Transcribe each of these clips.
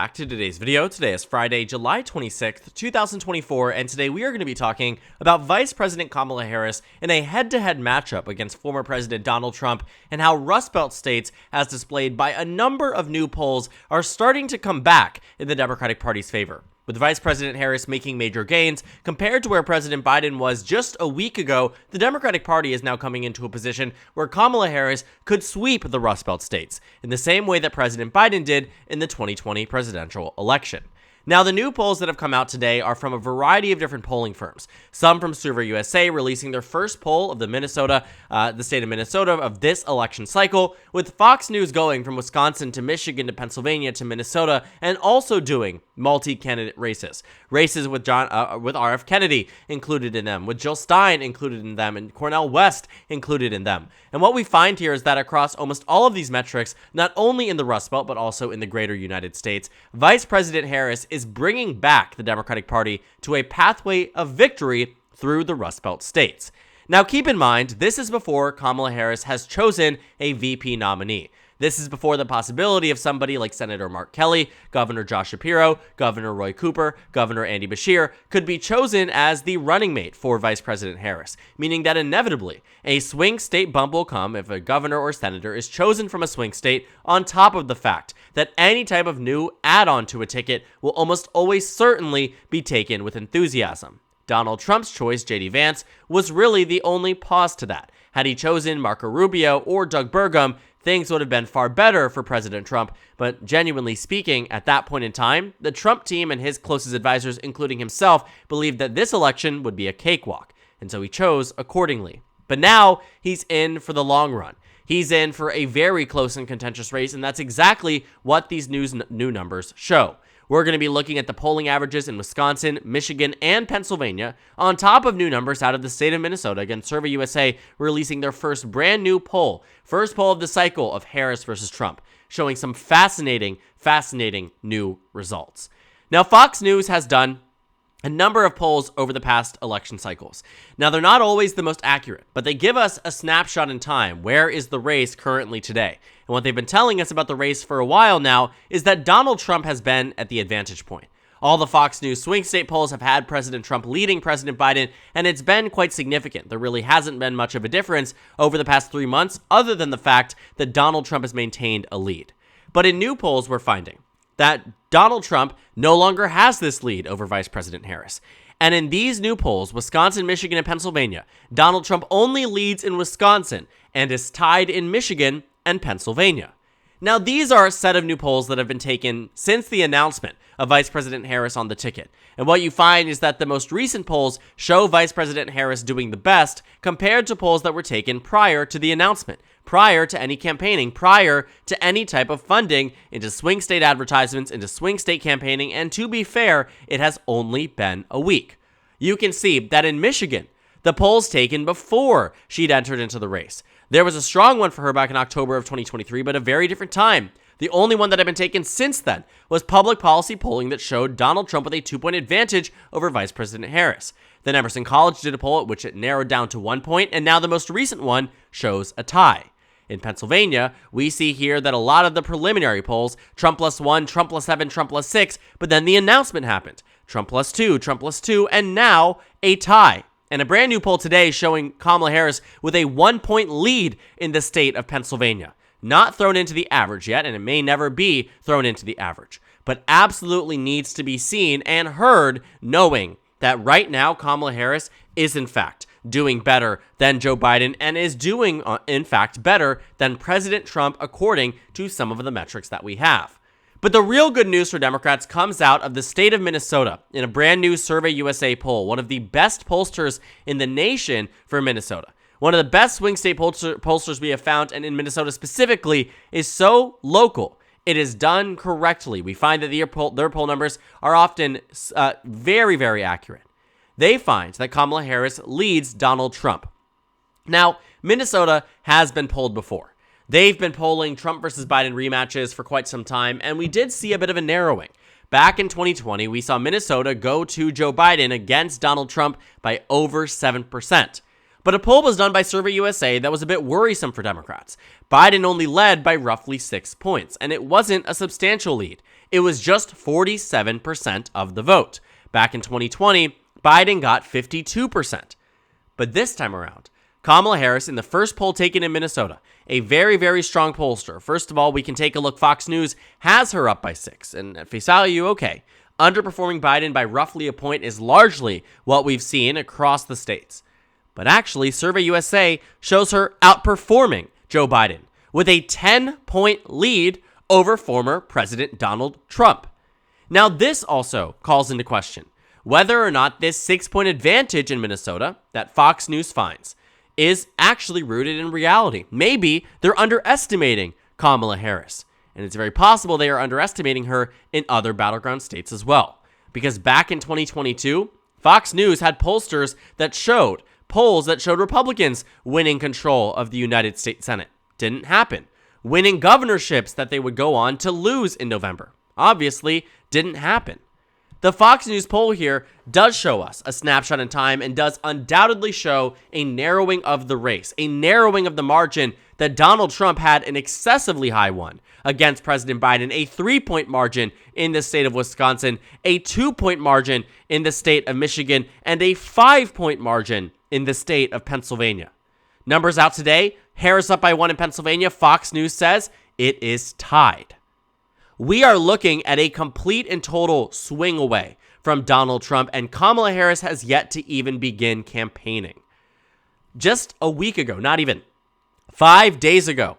Back to today's video. Today is Friday, July 26th, 2024, and today we are going to be talking about Vice President Kamala Harris in a head-to-head matchup against former President Donald Trump and how Rust Belt states, as displayed by a number of new polls, are starting to come back in the Democratic Party's favor. With Vice President Harris making major gains compared to where President Biden was just a week ago, the Democratic Party is now coming into a position where Kamala Harris could sweep the Rust Belt states in the same way that President Biden did in the 2020 presidential election. Now, the new polls that have come out today are from a variety of different polling firms. Some from Survey USA releasing their first poll of the state of Minnesota of this election cycle, with Fox News going from Wisconsin to Michigan to Pennsylvania to Minnesota, and also doing multi-candidate races with R.F. Kennedy included in them, with Jill Stein included in them, and Cornel West included in them. And what we find here is that across almost all of these metrics, not only in the Rust Belt but also in the greater United States, Vice President Harris is bringing back the Democratic Party to a pathway of victory through the Rust Belt states. Now, keep in mind, this is before Kamala Harris has chosen a VP nominee. This is before the possibility of somebody like Senator Mark Kelly, Governor Josh Shapiro, Governor Roy Cooper, Governor Andy Beshear could be chosen as the running mate for Vice President Harris, meaning that inevitably a swing state bump will come if a governor or senator is chosen from a swing state, on top of the fact that any type of new add-on to a ticket will almost always certainly be taken with enthusiasm. Donald Trump's choice, J.D. Vance, was really the only pause to that. Had he chosen Marco Rubio or Doug Burgum, things would have been far better for President Trump, but genuinely speaking, at that point in time, the Trump team and his closest advisors, including himself, believed that this election would be a cakewalk, and so he chose accordingly. But now, he's in for the long run. He's in for a very close and contentious race, and that's exactly what these new numbers show. We're going to be looking at the polling averages in Wisconsin, Michigan, and Pennsylvania, on top of new numbers out of the state of Minnesota. Again, Survey USA releasing their first brand new poll, first poll of the cycle of Harris versus Trump, showing some fascinating new results. Now, Fox News has done a number of polls over the past election cycles. Now, they're not always the most accurate, but they give us a snapshot in time. Where is the race currently today? And what they've been telling us about the race for a while now is that Donald Trump has been at the advantage point. All the Fox News swing state polls have had President Trump leading President Biden, and it's been quite significant. There really hasn't been much of a difference over the past 3 months, other than the fact that Donald Trump has maintained a lead. But in new polls, we're finding that Donald Trump no longer has this lead over Vice President Harris. And in these new polls, Wisconsin, Michigan, and Pennsylvania, Donald Trump only leads in Wisconsin and is tied in Michigan and Pennsylvania. Now, these are a set of new polls that have been taken since the announcement of Vice President Harris on the ticket. And what you find is that the most recent polls show Vice President Harris doing the best compared to polls that were taken prior to the announcement, prior to any campaigning, prior to any type of funding into swing state advertisements, into swing state campaigning, and to be fair, it has only been a week. You can see that in Michigan, the polls taken before she'd entered into the race. There was a strong one for her back in October of 2023, but a very different time. The only one that had been taken since then was public policy polling that showed Donald Trump with a 2-point advantage over Vice President Harris. Then Emerson College did a poll at which it narrowed down to 1 point, and now the most recent one shows a tie. In Pennsylvania, we see here that a lot of the preliminary polls, Trump +1, Trump +7, Trump +6, but then the announcement happened. Trump +2, Trump +2, and now a tie. And a brand new poll today showing Kamala Harris with a 1-point lead in the state of Pennsylvania. Not thrown into the average yet, and it may never be thrown into the average, but absolutely needs to be seen and heard, knowing that right now Kamala Harris is in fact doing better than Joe Biden and is doing, in fact, better than President Trump according to some of the metrics that we have. But the real good news for Democrats comes out of the state of Minnesota in a brand new Survey USA poll, one of the best pollsters in the nation for Minnesota. One of the best swing state pollsters we have found, and in Minnesota specifically, is so local. It is done correctly. We find that their poll numbers are often very, very accurate. They find that Kamala Harris leads Donald Trump. Now, Minnesota has been polled before. They've been polling Trump versus Biden rematches for quite some time, and we did see a bit of a narrowing. Back in 2020, we saw Minnesota go to Joe Biden against Donald Trump by over 7%. But a poll was done by Survey USA that was a bit worrisome for Democrats. Biden only led by roughly 6 points, and it wasn't a substantial lead. it was just 47% of the vote. Back in 2020, Biden got 52%. But this time around, Kamala Harris, in the first poll taken in Minnesota, a very, very strong pollster. First of all, we can take a look. Fox News has her up by 6. And at face value, okay. Underperforming Biden by roughly a point is largely what we've seen across the states. But actually, Survey USA shows her outperforming Joe Biden with a 10-point lead over former President Donald Trump. Now, this also calls into question whether or not this 6-point advantage in Minnesota that Fox News finds is actually rooted in reality. Maybe they're underestimating Kamala Harris. And it's very possible they are underestimating her in other battleground states as well. Because back in 2022, Fox News had polls that showed Republicans winning control of the United States Senate. Didn't happen. Winning governorships that they would go on to lose in November. Obviously, didn't happen. The Fox News poll here does show us a snapshot in time and does undoubtedly show a narrowing of the race, a narrowing of the margin that Donald Trump had an excessively high one against President Biden, a 3-point margin in the state of Wisconsin, a 2-point margin in the state of Michigan, and a 5-point margin in the state of Pennsylvania. Numbers out today, Harris up by 1 in Pennsylvania. Fox News says it is tied. We are looking at a complete and total swing away from Donald Trump, and Kamala Harris has yet to even begin campaigning. Just a week ago, not even 5 days ago,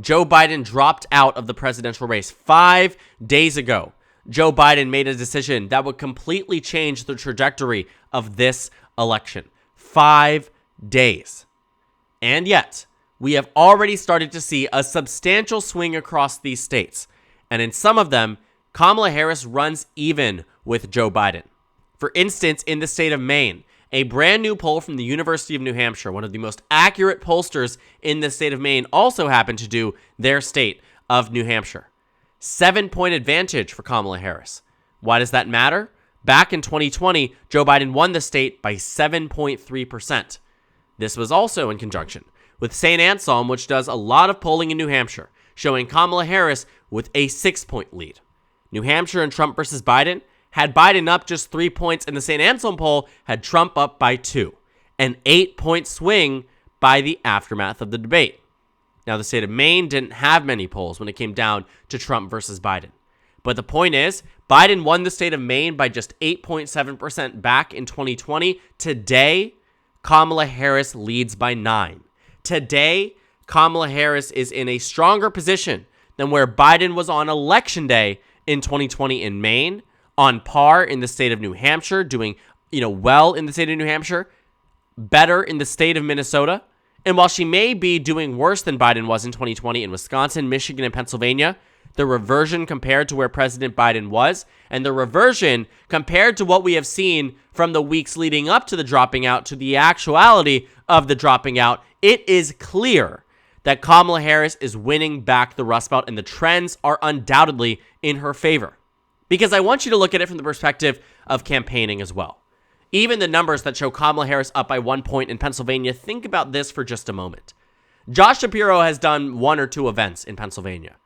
Joe Biden dropped out of the presidential race. 5 days ago, Joe Biden made a decision that would completely change the trajectory of this election. 5 days. And yet, we have already started to see a substantial swing across these states. And in some of them, Kamala Harris runs even with Joe Biden. For instance, in the state of Maine, a brand new poll from the University of New Hampshire, one of the most accurate pollsters in the state of Maine, also happened to do their state of New Hampshire. 7-point advantage for Kamala Harris. Why does that matter? Back in 2020, Joe Biden won the state by 7.3%. This was also in conjunction with St. Anselm, which does a lot of polling in New Hampshire, showing Kamala Harris with a 6-point lead. New Hampshire and Trump versus Biden had Biden up just 3 points, and the St. Anselm poll had Trump up by 2. An 8-point swing by the aftermath of the debate. Now, the state of Maine didn't have many polls when it came down to Trump versus Biden. But the point is, Biden won the state of Maine by just 8.7% back in 2020. Today, Kamala Harris leads by 9. Today, Kamala Harris is in a stronger position than where Biden was on election day in 2020 in Maine, on par in the state of New Hampshire, doing, well in the state of New Hampshire, better in the state of Minnesota. And while she may be doing worse than Biden was in 2020 in Wisconsin, Michigan, and Pennsylvania, the reversion compared to where President Biden was, and the reversion compared to what we have seen from the weeks leading up to the dropping out to the actuality of the dropping out, it is clear that Kamala Harris is winning back the Rust Belt, and the trends are undoubtedly in her favor. Because I want you to look at it from the perspective of campaigning as well. Even the numbers that show Kamala Harris up by 1 point in Pennsylvania, think about this for just a moment. Josh Shapiro has done 1 or 2 events in Pennsylvania.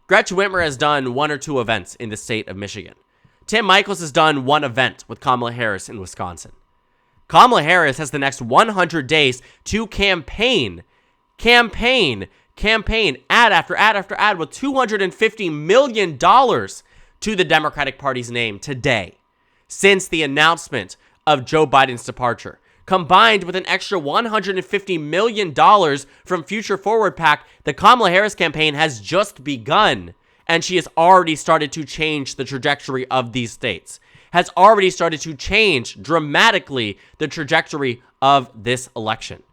Gretchen Whitmer has done 1 or 2 events in the state of Michigan. Tim Michels has done 1 event with Kamala Harris in Wisconsin. Kamala Harris has the next 100 days to campaign, ad after ad after ad, with $250 million to the Democratic Party's name today, since the announcement of Joe Biden's departure, combined with an extra $150 million from Future Forward PAC. The Kamala Harris campaign has just begun, and she has already started to change the trajectory of these states, has already started to change dramatically the trajectory of this election.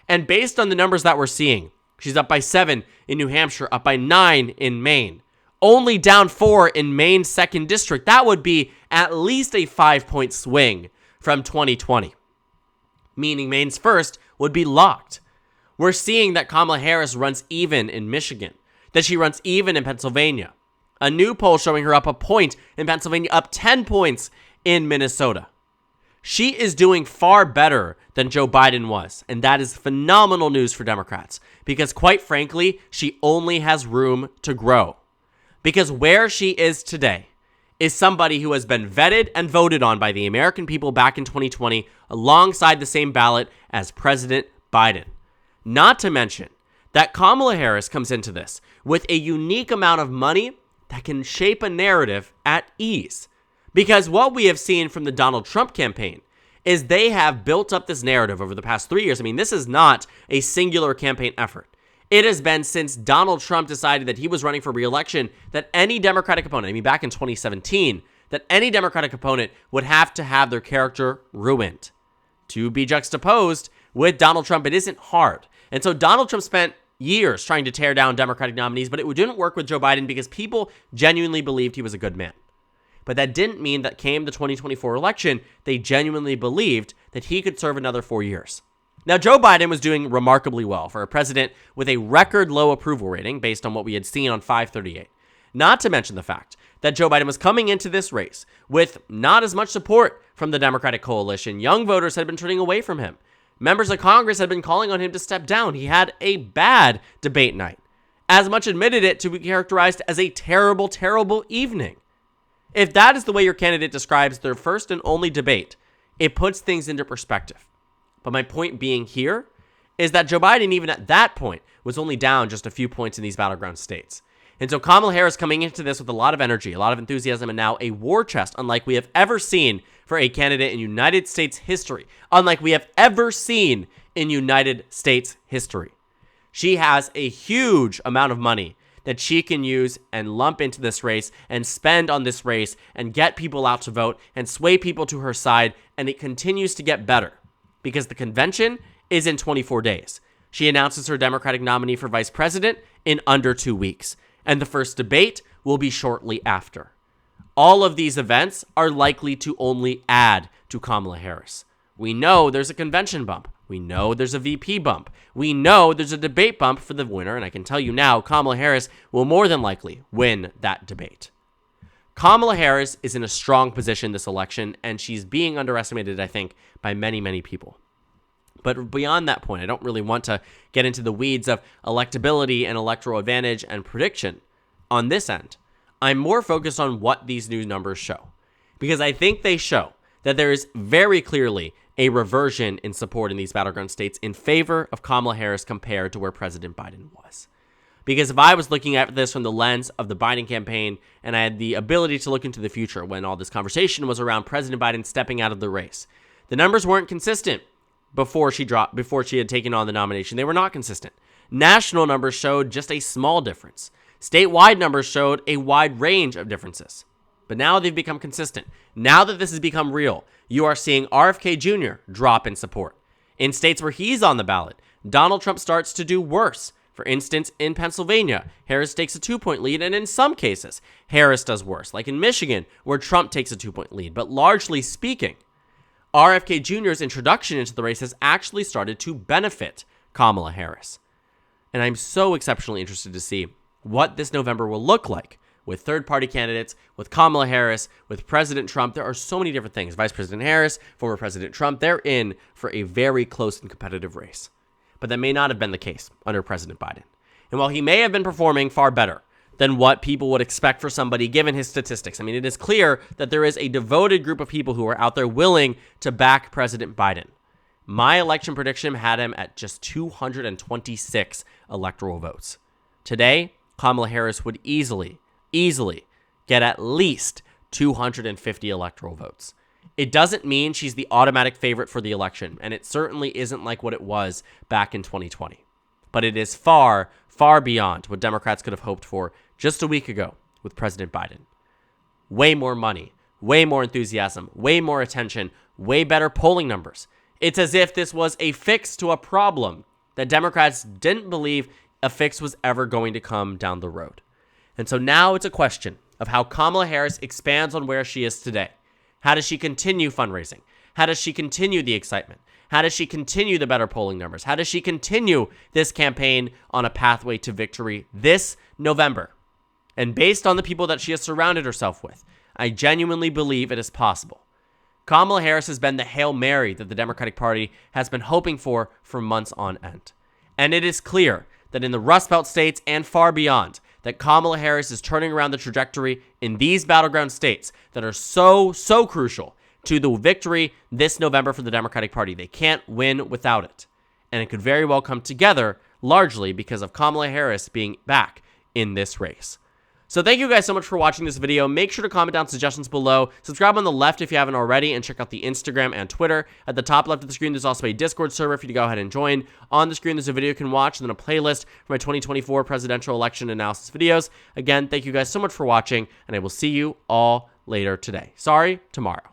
And based on the numbers that we're seeing, she's up by 7 in New Hampshire, up by 9 in Maine, only down 4 in Maine's 2nd district. That would be at least a 5-point swing from 2020, meaning Maine's 1st would be locked. We're seeing that Kamala Harris runs even in Michigan, that she runs even in Pennsylvania. A new poll showing her up a point in Pennsylvania, up 10 points in Minnesota. She is doing far better than Joe Biden was, and that is phenomenal news for Democrats, because quite frankly, she only has room to grow. Because where she is today, is somebody who has been vetted and voted on by the American people back in 2020 alongside the same ballot as President Biden. Not to mention that Kamala Harris comes into this with a unique amount of money that can shape a narrative at ease. Because what we have seen from the Donald Trump campaign is they have built up this narrative over the past 3 years. I mean, this is not a singular campaign effort. It has been since Donald Trump decided that he was running for re-election that any Democratic opponent, I mean, back in 2017, that any Democratic opponent would have to have their character ruined. To be juxtaposed with Donald Trump, it isn't hard. And so Donald Trump spent years trying to tear down Democratic nominees, but it didn't work with Joe Biden because people genuinely believed he was a good man. But that didn't mean that came the 2024 election, they genuinely believed that he could serve another 4 years. Now, Joe Biden was doing remarkably well for a president with a record low approval rating based on what we had seen on 538. Not to mention the fact that Joe Biden was coming into this race with not as much support from the Democratic coalition. Young voters had been turning away from him. Members of Congress had been calling on him to step down. He had a bad debate night. As much admitted it to be characterized as a terrible, terrible evening. If that is the way your candidate describes their first and only debate, it puts things into perspective. But my point being here is that Joe Biden, even at that point, was only down just a few points in these battleground states. And so Kamala Harris coming into this with a lot of energy, a lot of enthusiasm, and now a war chest unlike we have ever seen for a candidate in United States history. Unlike we have ever seen in United States history. She has a huge amount of money that she can use and lump into this race and spend on this race and get people out to vote and sway people to her side, and it continues to get better. Because the convention is in 24 days. She announces her Democratic nominee for vice president in under 2 weeks, and the first debate will be shortly after. All of these events are likely to only add to Kamala Harris. We know there's a convention bump. We know there's a VP bump. We know there's a debate bump for the winner, and I can tell you now, Kamala Harris will more than likely win that debate. Kamala Harris is in a strong position this election, and she's being underestimated, I think, by many, many people. But beyond that point, I don't really want to get into the weeds of electability and electoral advantage and prediction on this end. I'm more focused on what these new numbers show, because I think they show that there is very clearly a reversion in support in these battleground states in favor of Kamala Harris compared to where President Biden was. Because if I was looking at this from the lens of the Biden campaign and I had the ability to look into the future when all this conversation was around President Biden stepping out of the race, the numbers weren't consistent before she had taken on the nomination. They were not consistent. National numbers showed just a small difference. Statewide numbers showed a wide range of differences. But now they've become consistent. Now that this has become real, you are seeing RFK Jr. drop in support. In states where he's on the ballot, Donald Trump starts to do worse. For instance, in Pennsylvania, Harris takes a 2-point lead, and in some cases, Harris does worse, like in Michigan, where Trump takes a 2-point lead. But largely speaking, RFK Jr.'s introduction into the race has actually started to benefit Kamala Harris. And I'm so exceptionally interested to see what this November will look like with third-party candidates, with Kamala Harris, with President Trump. There are so many different things. Vice President Harris, former President Trump, they're in for a very close and competitive race. But that may not have been the case under President Biden. And while he may have been performing far better than what people would expect for somebody given his statistics, I mean, it is clear that there is a devoted group of people who are out there willing to back President Biden. My election prediction had him at just 226 electoral votes. Today, Kamala Harris would easily get at least 250 electoral votes. It doesn't mean she's the automatic favorite for the election, and it certainly isn't like what it was back in 2020. But it is far, far beyond what Democrats could have hoped for just a week ago with President Biden. Way more money, way more enthusiasm, way more attention, way better polling numbers. It's as if this was a fix to a problem that Democrats didn't believe a fix was ever going to come down the road. And so now it's a question of how Kamala Harris expands on where she is today. How does she continue fundraising? How does she continue the excitement? How does she continue the better polling numbers? How does she continue this campaign on a pathway to victory this November? And based on the people that she has surrounded herself with, I genuinely believe it is possible. Kamala Harris has been the Hail Mary that the Democratic Party has been hoping for months on end. And it is clear that in the Rust Belt states and far beyond, that Kamala Harris is turning around the trajectory in these battleground states that are so crucial to the victory this November for the Democratic Party. They can't win without it. And it could very well come together largely because of Kamala Harris being back in this race. So thank you guys so much for watching this video. Make sure to comment down suggestions below. Subscribe on the left if you haven't already, and check out the Instagram and Twitter. At the top left of the screen, there's also a Discord server for you to go ahead and join. On the screen, there's a video you can watch, and then a playlist for my 2024 presidential election analysis videos. Again, thank you guys so much for watching, and I will see you all later today. Sorry, tomorrow.